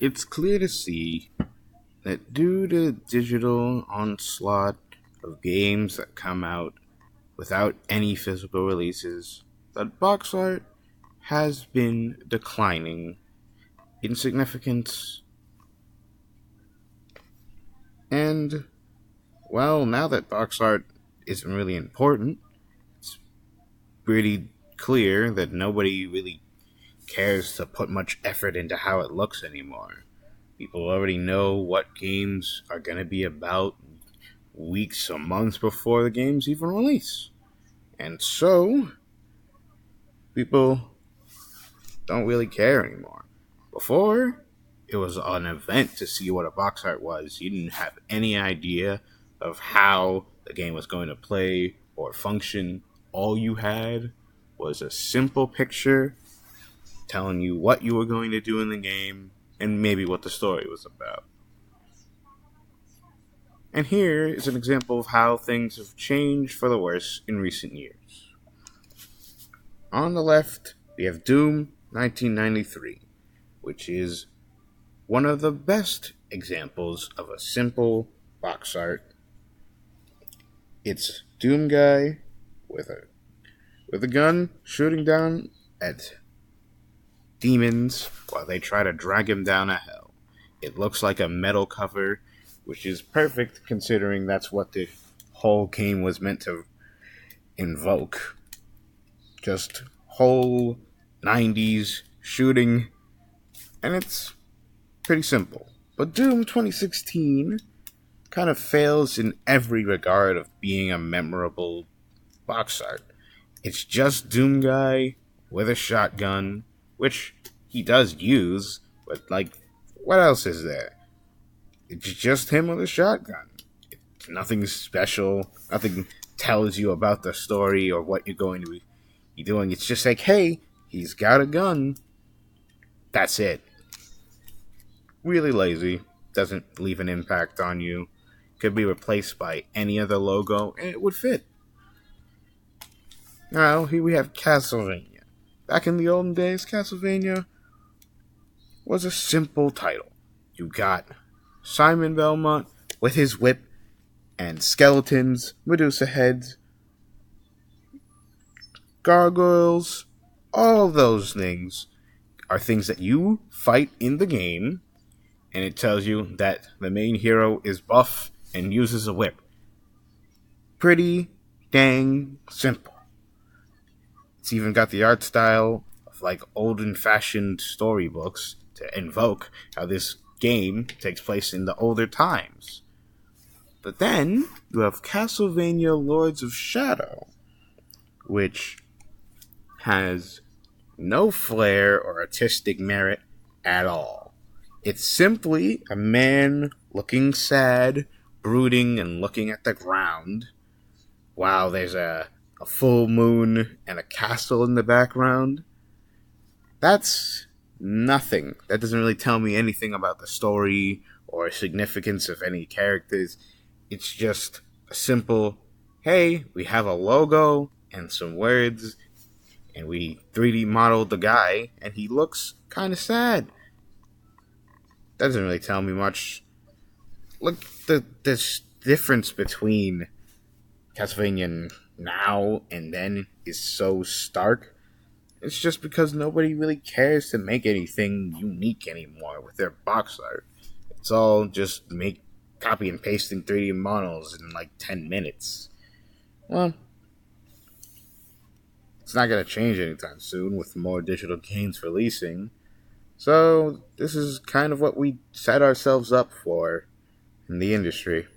It's clear to see that due to digital onslaught of games that come out without any physical releases, that box art has been declining in significance. And, well, now that box art isn't really important, it's pretty clear that nobody really cares to put much effort into how it looks anymore. People already know what games are going to be about weeks or months before the games even release. And so, people don't really care anymore. Before, it was an event to see what a box art was. You didn't have any idea of how the game was going to play or function. All you had was a simple picture telling you what you were going to do in the game and maybe what the story was about. And here is an example of how things have changed for the worse in recent years. On the left, we have Doom 1993, which is one of the best examples of a simple box art. It's Doom guy with a gun shooting down at demons while they try to drag him down a hell. It looks like a metal cover, which is perfect considering that's what the whole game was meant to invoke. Just whole 90s shooting, and it's pretty simple. But Doom 2016 kind of fails in every regard of being a memorable box art. It's just Doom Guy with a shotgun, which he does use, but like, what else is there? It's just him with a shotgun. It's nothing special. Nothing tells you about the story or what you're going to be doing. It's just like, hey, he's got a gun. That's it. Really lazy. Doesn't leave an impact on you. Could be replaced by any other logo and it would fit. Now, here we have Castlevania. Back in the olden days, Castlevania was a simple title. You got Simon Belmont with his whip and skeletons, Medusa heads, gargoyles, all those things are things that you fight in the game, and it tells you that the main hero is buff and uses a whip. Pretty dang simple. It's even got the art style of like old-fashioned storybooks to invoke how this game takes place in the older times. But then you have Castlevania Lords of Shadow, which has no flair or artistic merit at all. It's simply a man looking sad, brooding, and looking at the ground while there's a full moon and a castle in the background. That's nothing. That doesn't really tell me anything about the story or significance of any characters. It's just a simple, hey, we have a logo and some words, and we 3D modeled the guy, and he looks kind of sad. Doesn't really tell me much. Look, the difference between Castlevania now and then is so stark. It's just because nobody really cares to make anything unique anymore with their box art. It's all just copy and pasting 3D models in like 10 minutes. Well, it's not going to change anytime soon with more digital games releasing. So, this is kind of what we set ourselves up for in the industry.